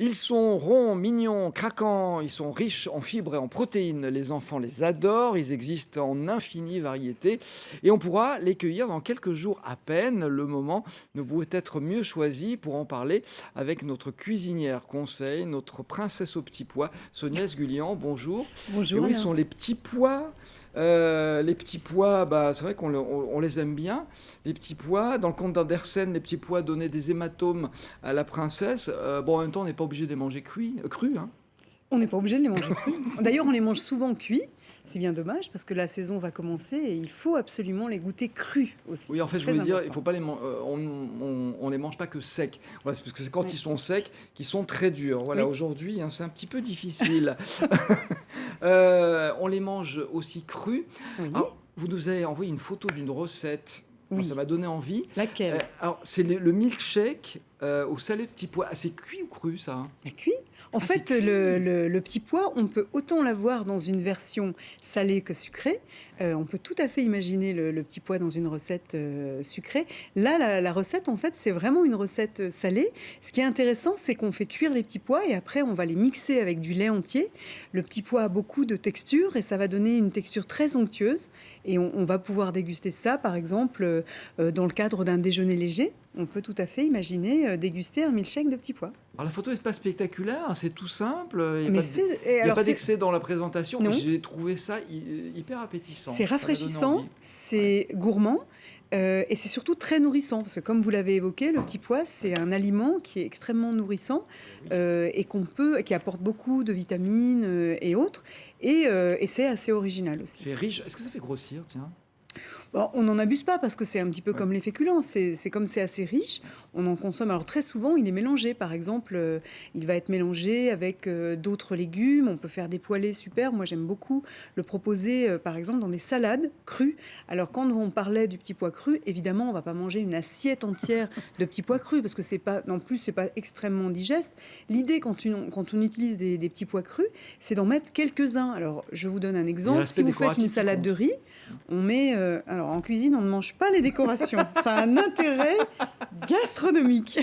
Ils sont ronds, mignons, craquants, ils sont riches en fibres et en protéines. Les enfants les adorent, ils existent en infinie variété et on pourra les cueillir dans quelques jours à peine. Le moment ne pouvait être mieux choisi pour en parler avec notre cuisinière conseil, notre princesse aux petits pois, Sonia Sgulian. Bonjour. Et Bonjour oui, ce Alain. sont les petits pois. Les petits pois, bah, c'est vrai qu'on les aime bien. Les petits pois, dans le conte d'Andersen, les petits pois donnaient des hématomes à la princesse. Bon, en même temps, on n'est pas obligé de les manger crus, hein. On n'est pas obligé de les manger crus. D'ailleurs, on les mange souvent cuits. C'est bien dommage parce que la saison va commencer et il faut absolument les goûter crus aussi. Oui, en C'est fait, je très voulais dire, il important. faut pas on les mange pas que secs. Voilà, c'est parce que c'est quand Oui. ils sont secs qu'ils sont très durs. Voilà, Oui. aujourd'hui, hein, c'est un petit peu difficile. On les mange aussi crus. Oui. Alors, vous nous avez envoyé une photo d'une recette. Enfin, ça Oui. m'a donné envie. Laquelle? Alors, c'est le milkshake au salé de petits pois. Ah, c'est cuit ou cru, ça, hein? La cuit. En Ah, c'est fait, cuit. le petit pois, on peut autant l'avoir dans une version salée que sucrée. On peut tout à fait imaginer le petit pois dans une recette sucrée. Là, la recette, en fait, c'est vraiment une recette salée. Ce qui est intéressant, c'est qu'on fait cuire les petits pois et après, on va les mixer avec du lait entier. Le petit pois a beaucoup de texture et ça va donner une texture très onctueuse. Et on va pouvoir déguster ça, par exemple, dans le cadre d'un déjeuner léger. On peut tout à fait imaginer déguster un milkshake de petits pois. Alors, la photo n'est pas spectaculaire, hein, c'est tout simple. Il Mais c'est et n'y a alors pas c'est d'excès dans la présentation. non, J'ai trouvé ça hyper appétissant. c'est Ça m'a donné rafraîchissant, envie. Ouais. c'est gourmand, et c'est surtout très nourrissant parce que comme vous l'avez évoqué, le petit pois, c'est un aliment qui est extrêmement nourrissant, Oui. et qui apporte beaucoup de vitamines, et autres et c'est assez original aussi. C'est riche. Est-ce que ça fait grossir, tiens? Bon, on n'en abuse pas parce que c'est un petit peu Ouais. comme les féculents. C'est comme c'est assez riche, on en consomme. Alors très souvent, il est mélangé. Par exemple, il va être mélangé avec d'autres légumes. On peut faire des poêlés super. Moi, j'aime beaucoup le proposer, par exemple, dans des salades crues. Alors quand on parlait du petit pois cru, évidemment, on va pas manger une assiette entière de petits pois crus parce que c'est pas, non plus, c'est pas extrêmement digeste. L'idée quand on utilise des petits pois crus, c'est d'en mettre quelques-uns. Alors, je vous donne un Il y a exemple. l'aspect Si vous faites une décoratif qui salade de compte. riz, on met, alors en cuisine, on ne mange pas les décorations. Ça a un intérêt gastronomique.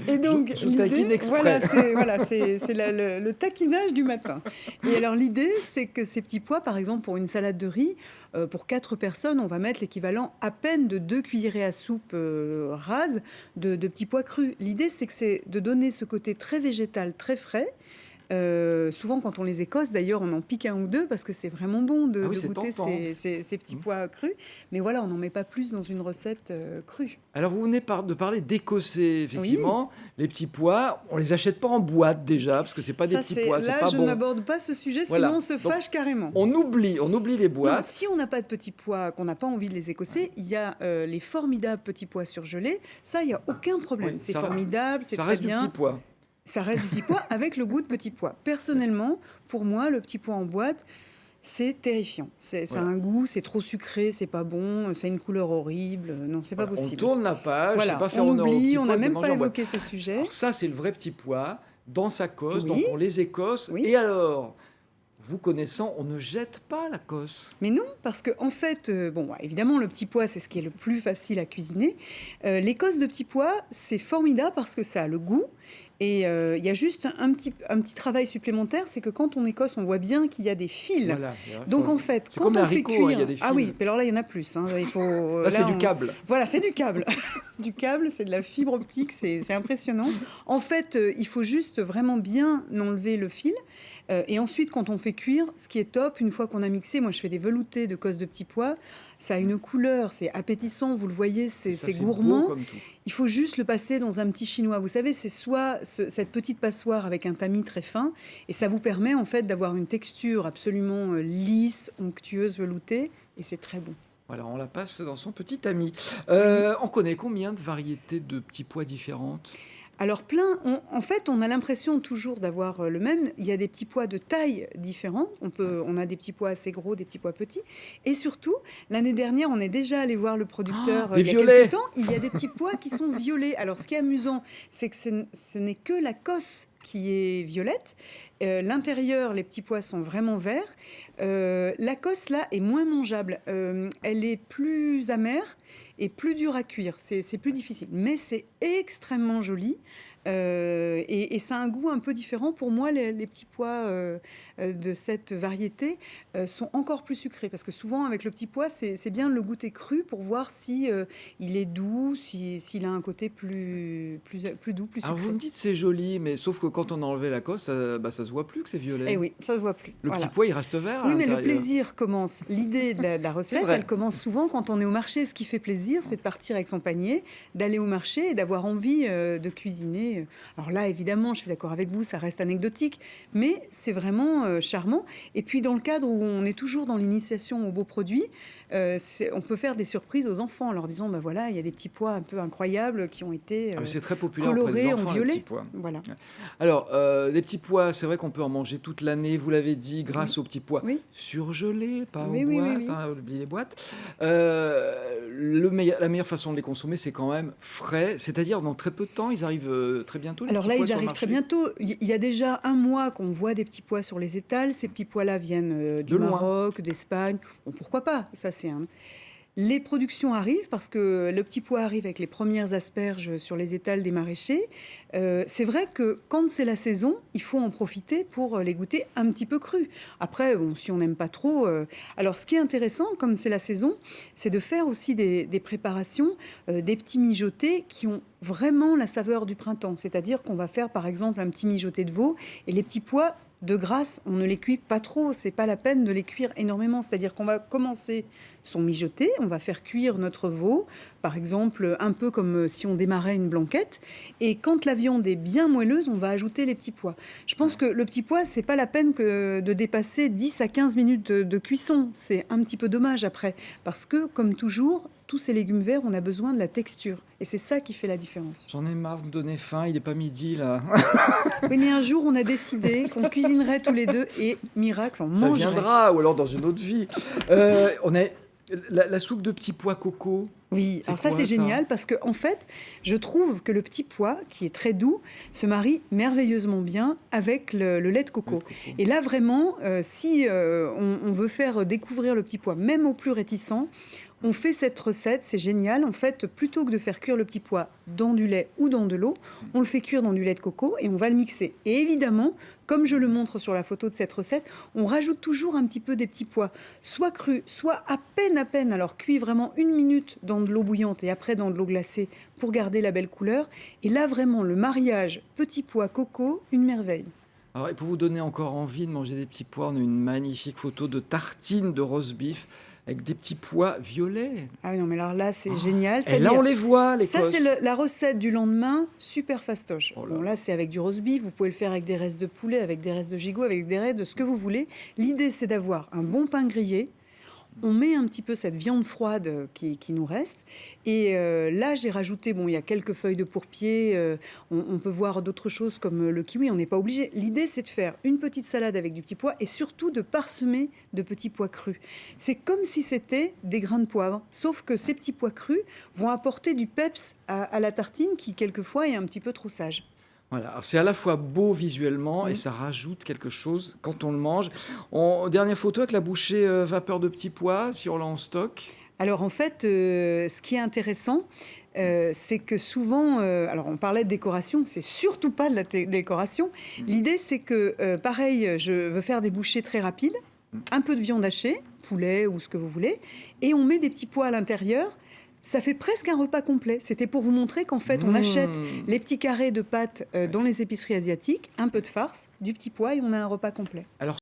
Et donc Je taquine l'idée, exprès. c'est le taquinage du matin. Et alors l'idée, c'est que ces petits pois, par exemple, pour une salade de riz, pour 4 personnes, on va mettre l'équivalent à peine de 2 cuillerées à soupe rases de petits pois crus. L'idée, c'est de donner ce côté très végétal, très frais. Souvent, quand on les écosse, d'ailleurs, on en pique un ou deux parce que c'est vraiment bon Ah oui, de c'est goûter tentant. ces petits Mmh. pois crus. Mais voilà, on n'en met pas plus dans une recette crue. Alors, vous venez de parler d'écossais, Oui, effectivement. Les petits pois, on les achète pas en boîte déjà, parce que c'est pas des ça petits c'est. pois, c'est Là, pas je bon. n'aborde pas ce sujet, sinon Voilà. on se Donc, fâche carrément. on oublie les Non, boîtes. si on n'a pas de petits pois, qu'on n'a pas envie de les Ouais. écosser, il y a les formidables petits pois surgelés. Ça, il n'y a aucun problème. Oui, C'est formidable, c'est ça très reste du petit bien. pois. Ça reste du petit pois avec le goût de petit pois. Personnellement, pour moi, le petit pois en boîte, c'est terrifiant. Ça a Voilà. un goût, c'est trop sucré, c'est pas bon, ça a une couleur horrible. Non, c'est pas Voilà. On possible. tourne la page, c'est Voilà, pas faire on honneur aux oublie, petits on pois n'a que de même manger pas en boîte. évoqué ce sujet. Alors ça, c'est le vrai petit pois dans sa cosse, donc Oui, on les écosse. oui. Et alors, vous connaissant, on ne jette pas la cosse. Mais non, parce que en fait, bon, bah, évidemment, le petit pois, c'est ce qui est le plus facile à cuisiner. L'écosse de petit pois, c'est formidable parce que ça a le goût. Et il y a juste un petit travail supplémentaire, c'est que quand on écosse, on voit bien qu'il y a des fils. Voilà. Donc en fait, C'est comme quand les on fait haricots, hein, il y a cuire, des ah oui, fils. mais alors là il y en a plus, hein. Il faut Là, c'est là du câble. voilà, c'est du câble, du câble, c'est de la fibre optique, c'est impressionnant. En fait, il faut juste vraiment bien enlever le fil. Et ensuite, quand on fait cuire, ce qui est top, une fois qu'on a mixé, moi je fais des veloutés de cosses de petits pois, ça a une couleur, c'est appétissant, vous le voyez, C'est ça, c'est c'est beau gourmand. comme tout. Il faut juste le passer dans un petit chinois. Vous savez, c'est soit cette petite passoire avec un tamis très fin, et ça vous permet en fait d'avoir une texture absolument lisse, onctueuse, veloutée, et c'est très bon. Voilà, on la passe dans son petit ami. Oui. On connaît combien de variétés de petits pois différentes? Alors plein, en fait, on a l'impression toujours d'avoir le même. Il y a des petits pois de taille différentes. On a des petits pois assez gros, des petits pois petits. Et surtout, l'année dernière, on est déjà allé voir le Ah, producteur des il y a violets! quelques temps. Il y a des petits pois qui sont violets. Alors ce qui est amusant, c'est que ce n'est que la cosse qui est violette. L'intérieur, les petits pois sont vraiment verts. La cosse, là, est moins mangeable. Elle est plus amère et plus dure à cuire. C'est plus difficile. Mais c'est extrêmement joli. et ça a un goût un peu différent. Pour moi, les petits pois de cette variété sont encore plus sucrés. Parce que souvent, avec le petit pois, c'est bien de le goûter cru pour voir si il est doux, s'il a un côté plus doux, plus Alors vous sucré. me dites c'est joli, mais sauf que quand on a enlevé la cosse, ça se voit plus que c'est violet. Eh oui, ça se voit plus. Le Voilà. petit pois, il reste vert à Oui, mais le l'intérieur. plaisir commence. L'idée de la recette, vrai. elle commence souvent quand on est au marché. Ce qui fait plaisir, c'est de partir avec son panier, d'aller au marché et d'avoir envie de cuisiner. Alors là, évidemment, je suis d'accord avec vous, ça reste anecdotique, mais c'est vraiment charmant. Et puis, dans le cadre où on est toujours dans l'initiation aux beaux produits, on peut faire des surprises aux enfants en leur disant, ben voilà, il y a des petits pois un peu incroyables qui ont été Ah, mais c'est très populaire auprès des colorés en enfants, les petits violet. pois. Voilà. Alors, les petits pois, c'est vrai qu'on peut en manger toute l'année, vous l'avez dit, grâce aux petits pois Oui. surgelés, pas Oui, aux oui, oui, boîtes, oui. hein, oubliez les boîtes. La meilleure façon de les consommer, c'est quand même frais, c'est-à-dire dans très peu de temps, ils arrivent très bientôt, les Alors petits là, pois ils sur le arrivent très marché. bientôt. Il y a déjà un mois qu'on voit des petits pois sur les étals. Ces petits pois-là viennent du De loin. Maroc, d'Espagne. Bon, pourquoi pas? Ça, c'est un... Les productions arrivent parce que le petit pois arrive avec les premières asperges sur les étals des maraîchers. C'est vrai que quand c'est la saison, il faut en profiter pour les goûter un petit peu crus. Après, bon, si on n'aime pas trop... Alors, ce qui est intéressant, comme c'est la saison, c'est de faire aussi des préparations, des petits mijotés qui ont vraiment la saveur du printemps. C'est-à-dire qu'on va faire, par exemple, un petit mijoté de veau et les petits pois... De grâce, on ne les cuit pas trop, c'est pas la peine de les cuire énormément. C'est-à-dire qu'on va commencer son mijoté, on va faire cuire notre veau, par exemple, un peu comme si on démarrait une blanquette. Et quand la viande est bien moelleuse, on va ajouter les petits pois. Je pense que le petit pois, c'est pas la peine que de dépasser 10 à 15 minutes de cuisson. C'est un petit peu dommage après, parce que, comme toujours, tous ces légumes verts, on a besoin de la texture. Et c'est ça qui fait la différence. J'en ai marre de me donner faim, il n'est pas midi là. Oui, mais un jour, on a décidé qu'on cuisinerait tous les deux et, miracle, on Ça mangerait. viendra, ou alors dans une autre vie. On a la soupe de petits pois coco. Oui, C'est alors ça quoi, c'est ça? génial parce que en fait, je trouve que le petit pois, qui est très doux, se marie merveilleusement bien avec le lait de coco. Et là vraiment, si on veut faire découvrir le petit pois, même aux plus réticents, on fait cette recette, c'est génial. En fait, plutôt que de faire cuire le petit pois dans du lait ou dans de l'eau, on le fait cuire dans du lait de coco et on va le mixer. Et évidemment, comme je le montre sur la photo de cette recette, on rajoute toujours un petit peu des petits pois, soit crus, soit à peine, alors cuits vraiment 1 minute dans de l'eau bouillante et après dans de l'eau glacée pour garder la belle couleur. Et là, vraiment, le mariage petit pois coco, une merveille. Alors, et pour vous donner encore envie de manger des petits pois, on a une magnifique photo de tartine de roast beef avec des petits pois violets. Ah oui, non, mais alors là, c'est génial. Et là, on les voit, les Ça, cosses. c'est la recette du lendemain, super fastoche. Oh là. Bon, là, c'est avec du roast beef. Vous pouvez le faire avec des restes de poulet, avec des restes de gigot, avec des restes de ce que vous voulez. L'idée, c'est d'avoir un bon pain grillé. On met un petit peu cette viande froide qui nous reste. Et là, j'ai rajouté, bon, il y a quelques feuilles de pourpier. On peut voir d'autres choses comme le kiwi. On n'est pas obligé. L'idée, c'est de faire une petite salade avec du petit pois et surtout de parsemer de petits pois crus. C'est comme si c'était des grains de poivre. Sauf que ces petits pois crus vont apporter du peps à la tartine qui, quelquefois, est un petit peu trop sage. Voilà, alors c'est à la fois beau visuellement et ça rajoute quelque chose quand on le mange. Dernière photo avec la bouchée vapeur de petits pois, si on l'a en stock. Alors en fait, ce qui est intéressant, c'est que souvent, alors on parlait de décoration, c'est surtout pas de la décoration. L'idée, c'est que, pareil, je veux faire des bouchées très rapides, un peu de viande hachée, poulet ou ce que vous voulez, et on met des petits pois à l'intérieur. Ça fait presque un repas complet. C'était pour vous montrer qu'en fait, on achète les petits carrés de pâtes dans les épiceries asiatiques, un peu de farce, du petit pois et on a un repas complet. Alors